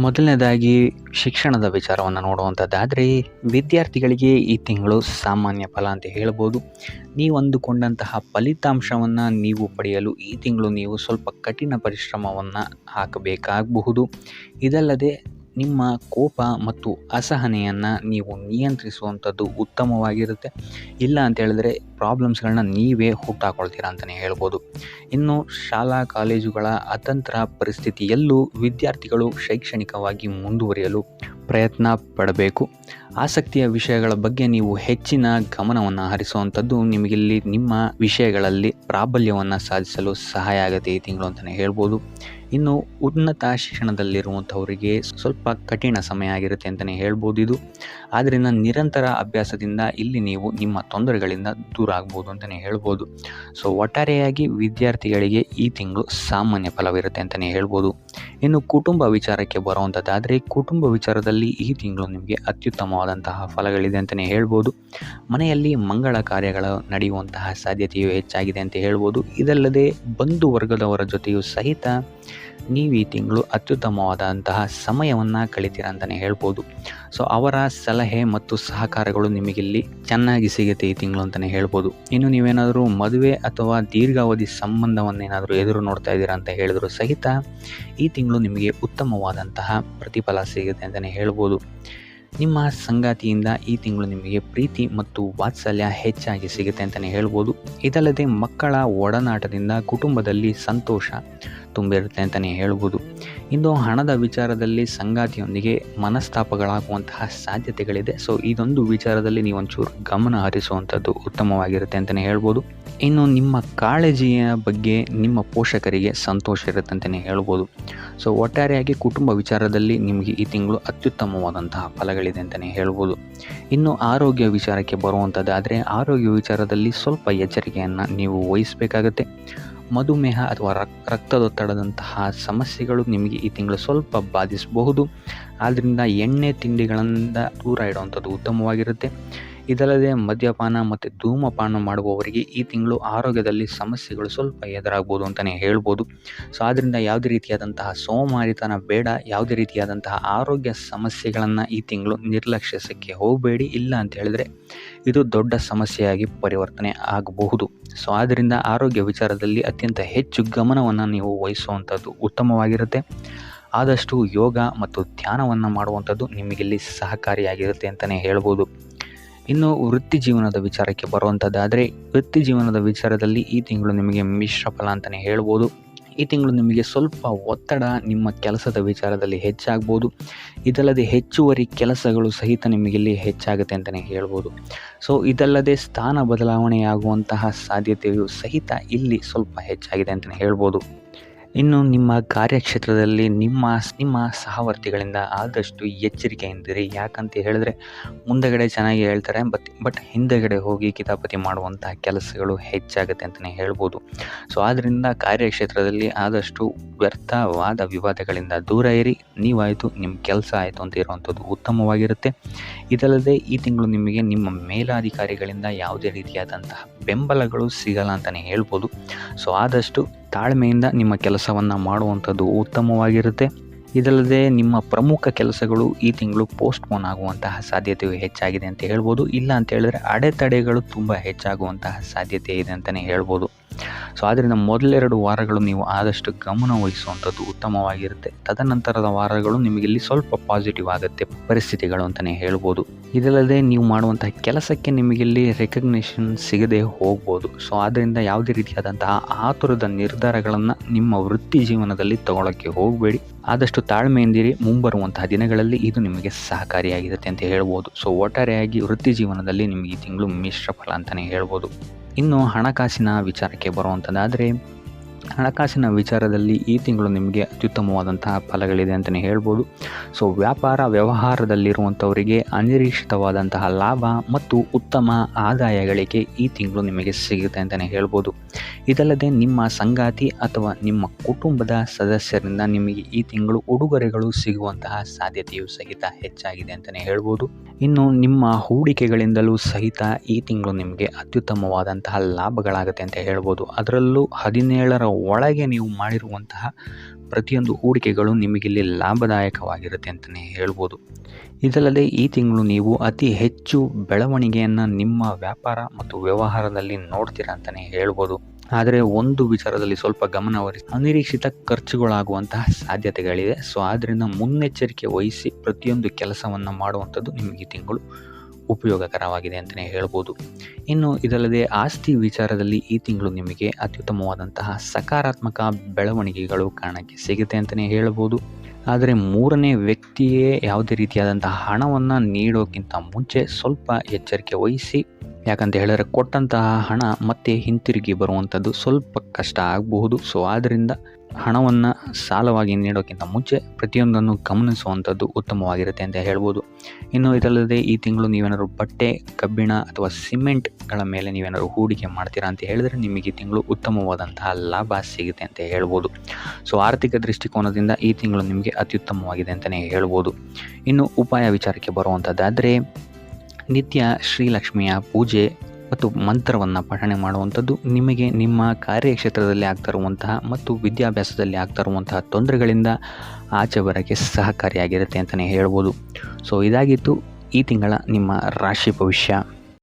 ಮೊದಲನೇದಾಗಿ ಶಿಕ್ಷಣದ ವಿಚಾರವನ್ನು ನೋಡುವಂಥದ್ದಾದರೆ ವಿದ್ಯಾರ್ಥಿಗಳಿಗೆ ಈ ತಿಂಗಳು ಸಾಮಾನ್ಯ ಫಲ ಅಂತ ಹೇಳ್ಬೋದು. ನೀವು ಅಂದುಕೊಂಡಂತಹ ಫಲಿತಾಂಶವನ್ನು ನೀವು ಪಡೆಯಲು ಈ ತಿಂಗಳು ನೀವು ಸ್ವಲ್ಪ ಕಠಿಣ ಪರಿಶ್ರಮವನ್ನು ಹಾಕಬೇಕಾಗಬಹುದು. ಇದಲ್ಲದೆ ನಿಮ್ಮ ಕೋಪ ಮತ್ತು ಅಸಹನೆಯನ್ನು ನೀವು ನಿಯಂತ್ರಿಸುವಂಥದ್ದು ಉತ್ತಮವಾಗಿರುತ್ತೆ. ಇಲ್ಲ ಅಂತ ಹೇಳಿದ್ರೆ ಪ್ರಾಬ್ಲಮ್ಸ್ಗಳನ್ನ ನೀವೇ ಹುಟ್ಟಾಕೊಳ್ತೀರಾ ಅಂತಲೇ ಹೇಳ್ಬೋದು. ಇನ್ನು ಶಾಲಾ ಕಾಲೇಜುಗಳ ಅತಂತ್ರ ಪರಿಸ್ಥಿತಿಯಲ್ಲೂ ವಿದ್ಯಾರ್ಥಿಗಳು ಶೈಕ್ಷಣಿಕವಾಗಿ ಮುಂದುವರಿಯಲು ಪ್ರಯತ್ನ ಪಡಬೇಕು. ಆಸಕ್ತಿಯ ವಿಷಯಗಳ ಬಗ್ಗೆ ನೀವು ಹೆಚ್ಚಿನ ಗಮನವನ್ನು ಹರಿಸುವಂಥದ್ದು ನಿಮಗಿಲ್ಲಿ ನಿಮ್ಮ ವಿಷಯಗಳಲ್ಲಿ ಪ್ರಾಬಲ್ಯವನ್ನು ಸಾಧಿಸಲು ಸಹಾಯ ಆಗುತ್ತೆ ಈ ತಿಂಗಳು ಅಂತಲೇ ಹೇಳ್ಬೋದು. ಇನ್ನು ಉನ್ನತ ಶಿಕ್ಷಣದಲ್ಲಿರುವಂಥವರಿಗೆ ಸ್ವಲ್ಪ ಕಠಿಣ ಸಮಯ ಆಗಿರುತ್ತೆ ಅಂತಲೇ ಹೇಳ್ಬೋದು ಇದು. ಆದ್ದರಿಂದ ನಿರಂತರ ಅಭ್ಯಾಸದಿಂದ ಇಲ್ಲಿ ನೀವು ನಿಮ್ಮ ತೊಂದರೆಗಳಿಂದ ದೂರ ಆಗ್ಬೋದು ಅಂತಲೇ ಹೇಳ್ಬೋದು. ಸೊ ಒಟ್ಟಾರೆಯಾಗಿ ವಿದ್ಯಾರ್ಥಿಗಳಿಗೆ ಈ ತಿಂಗಳು ಸಾಮಾನ್ಯ ಫಲವಿರುತ್ತೆ ಅಂತಲೇ ಹೇಳ್ಬೋದು. ಇನ್ನು ಕುಟುಂಬ ವಿಚಾರಕ್ಕೆ ಬರುವಂಥದ್ದಾದರೆ ಕುಟುಂಬ ವಿಚಾರದಲ್ಲಿ ಈ ತಿಂಗಳು ನಿಮಗೆ ಅತ್ಯುತ್ತಮವಾದಂತಹ ಫಲಗಳಿದೆ ಅಂತಲೇ ಹೇಳ್ಬೋದು. ಮನೆಯಲ್ಲಿ ಮಂಗಳ ಕಾರ್ಯಗಳು ನಡೆಯುವಂತಹ ಸಾಧ್ಯತೆಯು ಹೆಚ್ಚಾಗಿದೆ ಅಂತ ಹೇಳ್ಬೋದು. ಇದಲ್ಲದೆ ಬಂಧು ವರ್ಗದವರ ಜೊತೆಯೂ ಸಹಿತ ನೀವು ಈ ತಿಂಗಳು ಅತ್ಯುತ್ತಮವಾದಂತಹ ಸಮಯವನ್ನು ಕಳಿತೀರ ಅಂತಲೇ ಹೇಳ್ಬೋದು. ಸೊ ಅವರ ಸಲಹೆ ಮತ್ತು ಸಹಕಾರಗಳು ನಿಮಗಿಲ್ಲಿ ಚೆನ್ನಾಗಿ ಸಿಗುತ್ತೆ ಈ ತಿಂಗಳು ಅಂತಲೇ ಹೇಳ್ಬೋದು. ಇನ್ನು ನೀವೇನಾದರೂ ಮದುವೆ ಅಥವಾ ದೀರ್ಘಾವಧಿ ಸಂಬಂಧವನ್ನೇನಾದರೂ ಎದುರು ನೋಡ್ತಾ ಇದ್ದೀರಾ ಅಂತ ಹೇಳಿದ್ರು ಸಹಿತ ಈ ತಿಂಗಳು ನಿಮಗೆ ಉತ್ತಮವಾದಂತಹ ಪ್ರತಿಫಲ ಸಿಗುತ್ತೆ ಅಂತಲೇ ಹೇಳ್ಬೋದು. ನಿಮ್ಮ ಸಂಗಾತಿಯಿಂದ ಈ ತಿಂಗಳು ನಿಮಗೆ ಪ್ರೀತಿ ಮತ್ತು ವಾತ್ಸಲ್ಯ ಹೆಚ್ಚಾಗಿ ಸಿಗುತ್ತೆ ಅಂತಲೇ ಹೇಳ್ಬೋದು. ಇದಲ್ಲದೆ ಮಕ್ಕಳ ಒಡನಾಟದಿಂದ ಕುಟುಂಬದಲ್ಲಿ ಸಂತೋಷ ತುಂಬಿರುತ್ತೆ ಅಂತಲೇ ಹೇಳ್ಬೋದು. ಇನ್ನು ಹಣದ ವಿಚಾರದಲ್ಲಿ ಸಂಗಾತಿಯೊಂದಿಗೆ ಮನಸ್ತಾಪಗಳಾಗುವಂತಹ ಸಾಧ್ಯತೆಗಳಿದೆ. ಸೊ ಇದೊಂದು ವಿಚಾರದಲ್ಲಿ ನೀವು ಒಂಚೂರು ಗಮನ ಹರಿಸುವಂಥದ್ದು ಉತ್ತಮವಾಗಿರುತ್ತೆ ಅಂತಲೇ ಹೇಳ್ಬೋದು. ಇನ್ನು ನಿಮ್ಮ ಕಾಳಜಿಯ ಬಗ್ಗೆ ನಿಮ್ಮ ಪೋಷಕರಿಗೆ ಸಂತೋಷ ಇರುತ್ತೆ ಅಂತಲೇ ಹೇಳ್ಬೋದು. ಸೊ ಒಟ್ಟಾರೆಯಾಗಿ ಕುಟುಂಬ ವಿಚಾರದಲ್ಲಿ ನಿಮಗೆ ಈ ತಿಂಗಳು ಅತ್ಯುತ್ತಮವಾದಂತಹ ಫಲಗಳಿದೆ ಅಂತಲೇ ಹೇಳ್ಬೋದು. ಇನ್ನು ಆರೋಗ್ಯ ವಿಚಾರಕ್ಕೆ ಬರುವಂಥದ್ದಾದರೆ ಆರೋಗ್ಯ ವಿಚಾರದಲ್ಲಿ ಸ್ವಲ್ಪ ಎಚ್ಚರಿಕೆಯನ್ನು ನೀವು ವಹಿಸಬೇಕಾಗತ್ತೆ. ಮಧುಮೇಹ ಅಥವಾ ರಕ್ತದೊತ್ತಡದಂತಹ ಸಮಸ್ಯೆಗಳು ನಿಮಗೆ ಈ ತಿಂಗಳು ಸ್ವಲ್ಪ ಬಾಧಿಸಬಹುದು. ಆದ್ದರಿಂದ ಎಣ್ಣೆ ತಿಂಡಿಗಳಿಂದ ದೂರ ಇಡುವಂಥದ್ದು ಉತ್ತಮವಾಗಿರುತ್ತೆ. ಇದಲ್ಲದೆ ಮದ್ಯಪಾನ ಮತ್ತು ಧೂಮಪಾನ ಮಾಡುವವರಿಗೆ ಈ ತಿಂಗಳು ಆರೋಗ್ಯದಲ್ಲಿ ಸಮಸ್ಯೆಗಳು ಸ್ವಲ್ಪ ಎದುರಾಗ್ಬೋದು ಅಂತಲೇ ಹೇಳ್ಬೋದು. ಸೊ ಆದ್ದರಿಂದ ಯಾವುದೇ ರೀತಿಯಾದಂತಹ ಸೋಮಾರಿತನ ಬೇಡ. ಯಾವುದೇ ರೀತಿಯಾದಂತಹ ಆರೋಗ್ಯ ಸಮಸ್ಯೆಗಳನ್ನು ಈ ತಿಂಗಳು ನಿರ್ಲಕ್ಷಿಸಕ್ಕೆ ಹೋಗಬೇಡಿ. ಇಲ್ಲ ಅಂತ ಹೇಳಿದ್ರೆ ಇದು ದೊಡ್ಡ ಸಮಸ್ಯೆಯಾಗಿ ಪರಿವರ್ತನೆ ಆಗಬಹುದು. ಸೊ ಆದ್ದರಿಂದ ಆರೋಗ್ಯ ವಿಚಾರದಲ್ಲಿ ಅತ್ಯಂತ ಹೆಚ್ಚು ಗಮನವನ್ನು ನೀವು ವಹಿಸುವಂಥದ್ದು ಉತ್ತಮವಾಗಿರುತ್ತೆ. ಆದಷ್ಟು ಯೋಗ ಮತ್ತು ಧ್ಯಾನವನ್ನು ಮಾಡುವಂಥದ್ದು ನಿಮಗಿಲ್ಲಿ ಸಹಕಾರಿಯಾಗಿರುತ್ತೆ ಅಂತಲೇ ಹೇಳ್ಬೋದು. ಇನ್ನು ವೃತ್ತಿ ಜೀವನದ ವಿಚಾರಕ್ಕೆ ಬರುವಂಥದ್ದಾದರೆ ವೃತ್ತಿ ಜೀವನದ ವಿಚಾರದಲ್ಲಿ ಈ ತಿಂಗಳು ನಿಮಗೆ ಮಿಶ್ರ ಫಲ ಅಂತಲೇ ಹೇಳ್ಬೋದು. ಈ ತಿಂಗಳು ನಿಮಗೆ ಸ್ವಲ್ಪ ಒತ್ತಡ ನಿಮ್ಮ ಕೆಲಸದ ವಿಚಾರದಲ್ಲಿ ಹೆಚ್ಚಾಗ್ಬೋದು. ಇದಲ್ಲದೆ ಹೆಚ್ಚುವರಿ ಕೆಲಸಗಳು ಸಹಿತ ನಿಮಗಿಲ್ಲಿ ಹೆಚ್ಚಾಗುತ್ತೆ ಅಂತಲೇ ಹೇಳ್ಬೋದು. ಸೊ ಇದಲ್ಲದೆ ಸ್ಥಾನ ಬದಲಾವಣೆಯಾಗುವಂತಹ ಸಾಧ್ಯತೆಯು ಸಹಿತ ಇಲ್ಲಿ ಸ್ವಲ್ಪ ಹೆಚ್ಚಾಗಿದೆ ಅಂತಲೇ ಹೇಳ್ಬೋದು. ಇನ್ನು ನಿಮ್ಮ ಕಾರ್ಯಕ್ಷೇತ್ರದಲ್ಲಿ ನಿಮ್ಮ ಸಹವರ್ತಿಗಳಿಂದ ಆದಷ್ಟು ಎಚ್ಚರಿಕೆಯಿಂದಿರಿ. ಯಾಕಂತ ಹೇಳಿದ್ರೆ ಮುಂದಗಡೆ ಚೆನ್ನಾಗಿ ಹೇಳ್ತಾರೆ, ಬಟ್ ಹಿಂದೆಗಡೆ ಹೋಗಿ ಕಿತಾಪತಿ ಮಾಡುವಂತಹ ಕೆಲಸಗಳು ಹೆಚ್ಚಾಗುತ್ತೆ ಅಂತಲೇ ಹೇಳ್ಬೋದು. ಸೊ ಆದ್ದರಿಂದ ಕಾರ್ಯಕ್ಷೇತ್ರದಲ್ಲಿ ಆದಷ್ಟು ವ್ಯರ್ಥವಾದ ವಿವಾದಗಳಿಂದ ದೂರ ಇರಿ. ನೀವಾಯಿತು ನಿಮ್ಮ ಕೆಲಸ ಆಯಿತು ಅಂತ ಇರುವಂಥದ್ದು ಉತ್ತಮವಾಗಿರುತ್ತೆ. ಇದಲ್ಲದೆ ಈ ತಿಂಗಳು ನಿಮಗೆ ನಿಮ್ಮ ಮೇಲಾಧಿಕಾರಿಗಳಿಂದ ಯಾವುದೇ ರೀತಿಯಾದಂತಹ ಬೆಂಬಲಗಳು ಸಿಗಲ್ಲ ಅಂತಲೇ ಹೇಳ್ಬೋದು. ಸೊ ಆದಷ್ಟು ತಾಳ್ಮೆಯಿಂದ ನಿಮ್ಮ ಕೆಲಸವನ್ನು ಮಾಡುವಂಥದ್ದು ಉತ್ತಮವಾಗಿರುತ್ತೆ. ಇದಲ್ಲದೆ ನಿಮ್ಮ ಪ್ರಮುಖ ಕೆಲಸಗಳು ಈ ತಿಂಗಳು ಪೋಸ್ಟ್ಪೋನ್ ಆಗುವಂತಹ ಸಾಧ್ಯತೆಯು ಹೆಚ್ಚಾಗಿದೆ ಅಂತ ಹೇಳ್ಬೋದು. ಇಲ್ಲ ಅಂತ ಹೇಳಿದ್ರೆ ಅಡೆತಡೆಗಳು ತುಂಬ ಹೆಚ್ಚಾಗುವಂತಹ ಸಾಧ್ಯತೆ ಇದೆ ಅಂತಲೇ ಹೇಳ್ಬೋದು. ಸೊ ಆದ್ದರಿಂದ ಮೊದಲೆರಡು ವಾರಗಳು ನೀವು ಆದಷ್ಟು ಗಮನ ವಹಿಸುವಂಥದ್ದು ಉತ್ತಮವಾಗಿರುತ್ತೆ. ತದನಂತರದ ವಾರಗಳು ನಿಮಗಿಲ್ಲಿ ಸ್ವಲ್ಪ ಪಾಸಿಟಿವ್ ಆಗುತ್ತೆ ಪರಿಸ್ಥಿತಿಗಳು ಅಂತಲೇ ಹೇಳ್ಬೋದು. ಇದಲ್ಲದೆ ನೀವು ಮಾಡುವಂತಹ ಕೆಲಸಕ್ಕೆ ನಿಮಗಿಲ್ಲಿ ರೆಕಗ್ನಿಷನ್ ಸಿಗದೆ ಹೋಗ್ಬೋದು. ಸೊ ಆದ್ದರಿಂದ ಯಾವುದೇ ರೀತಿಯಾದಂತಹ ಆತುರದ ನಿರ್ಧಾರಗಳನ್ನು ನಿಮ್ಮ ವೃತ್ತಿ ಜೀವನದಲ್ಲಿ ತಗೊಳ್ಳೋಕ್ಕೆ ಹೋಗಬೇಡಿ. ಆದಷ್ಟು ತಾಳ್ಮೆಯಿಂದಿರಿ. ಮುಂಬರುವಂತಹ ದಿನಗಳಲ್ಲಿ ಇದು ನಿಮಗೆ ಸಹಕಾರಿಯಾಗಿರುತ್ತೆ ಅಂತ ಹೇಳ್ಬೋದು. ಸೊ ಒಟ್ಟಾರೆಯಾಗಿ ವೃತ್ತಿ ಜೀವನದಲ್ಲಿ ನಿಮಗೆ ಈ ತಿಂಗಳು ಮಿಶ್ರ ಫಲ ಅಂತಲೇ ಹೇಳ್ಬೋದು. ಇನ್ನು ಹಣಕಾಸಿನ ವಿಚಾರಕ್ಕೆ ಬರುವಂಥದ್ದಾದರೆ ಹಣಕಾಸಿನ ವಿಚಾರದಲ್ಲಿ ಈ ತಿಂಗಳು ನಿಮಗೆ ಅತ್ಯುತ್ತಮವಾದಂತಹ ಫಲಗಳಿದೆ ಅಂತಲೇ ಹೇಳ್ಬೋದು. ಸೊ ವ್ಯಾಪಾರ ವ್ಯವಹಾರದಲ್ಲಿರುವಂಥವರಿಗೆ ಅನಿರೀಕ್ಷಿತವಾದಂತಹ ಲಾಭ ಮತ್ತು ಉತ್ತಮ ಆದಾಯ ಗಳಿಕೆ ಈ ತಿಂಗಳು ನಿಮಗೆ ಸಿಗುತ್ತೆ ಅಂತಲೇ ಹೇಳ್ಬೋದು. ಇದಲ್ಲದೆ ನಿಮ್ಮ ಸಂಗಾತಿ ಅಥವಾ ನಿಮ್ಮ ಕುಟುಂಬದ ಸದಸ್ಯರಿಂದ ನಿಮಗೆ ಈ ತಿಂಗಳು ಉಡುಗೊರೆಗಳು ಸಿಗುವಂತಹ ಸಾಧ್ಯತೆಯು ಸಹಿತ ಹೆಚ್ಚಾಗಿದೆ ಅಂತಲೇ ಹೇಳ್ಬೋದು. ಇನ್ನು ನಿಮ್ಮ ಹೂಡಿಕೆಗಳಿಂದಲೂ ಸಹಿತ ಈ ತಿಂಗಳು ನಿಮಗೆ ಅತ್ಯುತ್ತಮವಾದಂತಹ ಲಾಭಗಳಾಗುತ್ತೆ ಅಂತ ಹೇಳ್ಬೋದು. ಅದರಲ್ಲೂ 17ರ ಒಳಗೆ ನೀವು ಮಾಡಿರುವಂತಹ ಪ್ರತಿಯೊಂದು ಹೂಡಿಕೆಗಳು ನಿಮಗಿಲ್ಲಿ ಲಾಭದಾಯಕವಾಗಿರುತ್ತೆ ಅಂತಲೇ ಹೇಳ್ಬೋದು. ಇದಲ್ಲದೆ ಈ ತಿಂಗಳು ನೀವು ಅತಿ ಹೆಚ್ಚು ಬೆಳವಣಿಗೆಯನ್ನು ನಿಮ್ಮ ವ್ಯಾಪಾರ ಮತ್ತು ವ್ಯವಹಾರದಲ್ಲಿ ನೋಡ್ತೀರಾ ಅಂತಲೇ ಹೇಳ್ಬೋದು. ಆದರೆ ಒಂದು ವಿಚಾರದಲ್ಲಿ ಸ್ವಲ್ಪ ಗಮನವಹಿಸಿ, ಅನಿರೀಕ್ಷಿತ ಖರ್ಚುಗಳಾಗುವಂತಹ ಸಾಧ್ಯತೆಗಳಿದೆ. ಸೊ ಆದ್ದರಿಂದ ಮುನ್ನೆಚ್ಚರಿಕೆ ವಹಿಸಿ ಪ್ರತಿಯೊಂದು ಕೆಲಸವನ್ನು ಮಾಡುವಂಥದ್ದು ನಿಮಗೆ ಈ ತಿಂಗಳು ಉಪಯೋಗಕರವಾಗಿದೆ ಅಂತಲೇ ಹೇಳ್ಬೋದು. ಇನ್ನು ಇದಲ್ಲದೆ ಆಸ್ತಿ ವಿಚಾರದಲ್ಲಿ ಈ ತಿಂಗಳು ನಿಮಗೆ ಅತ್ಯುತ್ತಮವಾದಂತಹ ಸಕಾರಾತ್ಮಕ ಬೆಳವಣಿಗೆಗಳು ಕಾರಣಕ್ಕೆ ಸಿಗುತ್ತೆ ಅಂತಲೇ ಹೇಳ್ಬೋದು. ಆದರೆ ಮೂರನೇ ವ್ಯಕ್ತಿಯೇ ಯಾವುದೇ ರೀತಿಯಾದಂತಹ ಹಣವನ್ನು ನೀಡೋಕ್ಕಿಂತ ಮುಂಚೆ ಸ್ವಲ್ಪ ಎಚ್ಚರಿಕೆ ವಹಿಸಿ. ಯಾಕಂತ ಹೇಳಿದ್ರೆ ಕೊಟ್ಟಂತಹ ಹಣ ಮತ್ತೆ ಹಿಂತಿರುಗಿ ಬರುವಂಥದ್ದು ಸ್ವಲ್ಪ ಕಷ್ಟ ಆಗಬಹುದು. ಸೊ ಆದ್ದರಿಂದ ಹಣವನ್ನು ಸಾಲವಾಗಿ ನೀಡೋಕ್ಕಿಂತ ಮುಂಚೆ ಪ್ರತಿಯೊಂದನ್ನು ಗಮನಿಸುವಂಥದ್ದು ಉತ್ತಮವಾಗಿರುತ್ತೆ ಅಂತ ಹೇಳ್ಬೋದು. ಇನ್ನು ಇದಲ್ಲದೆ ಈ ತಿಂಗಳು ನೀವೇನಾದ್ರು ಬಟ್ಟೆ, ಕಬ್ಬಿಣ ಅಥವಾ ಸಿಮೆಂಟ್ಗಳ ಮೇಲೆ ನೀವೇನಾದ್ರು ಹೂಡಿಕೆ ಮಾಡ್ತೀರಾ ಅಂತ ಹೇಳಿದ್ರೆ ನಿಮಗೆ ಈ ತಿಂಗಳು ಉತ್ತಮವಾದಂತಹ ಲಾಭ ಸಿಗುತ್ತೆ ಅಂತ ಹೇಳ್ಬೋದು. ಸೊ ಆರ್ಥಿಕ ದೃಷ್ಟಿಕೋನದಿಂದ ಈ ತಿಂಗಳು ನಿಮಗೆ ಅತ್ಯುತ್ತಮವಾಗಿದೆ ಅಂತಲೇ ಹೇಳ್ಬೋದು. ಇನ್ನು ಉಪಾಯ ವಿಚಾರಕ್ಕೆ ಬರುವಂಥದ್ದಾದರೆ ನಿತ್ಯ ಶ್ರೀಲಕ್ಷ್ಮಿಯ ಪೂಜೆ ಮತ್ತು ಮಂತ್ರವನ್ನು ಪಠಣೆ ಮಾಡುವಂಥದ್ದು ನಿಮಗೆ ನಿಮ್ಮ ಕಾರ್ಯಕ್ಷೇತ್ರದಲ್ಲಿ ಆಗ್ತಿರುವಂತಹ ಮತ್ತು ವಿದ್ಯಾಭ್ಯಾಸದಲ್ಲಿ ಆಗ್ತಿರುವಂತಹ ತೊಂದರೆಗಳಿಂದ ಆಚೆ ಬರೋಕ್ಕೆ ಸಹಕಾರಿಯಾಗಿರುತ್ತೆ ಅಂತಲೇ ಹೇಳ್ಬೋದು. ಸೊ ಇದಾಗಿತ್ತು ಈ ತಿಂಗಳ ನಿಮ್ಮ ರಾಶಿ ಭವಿಷ್ಯ.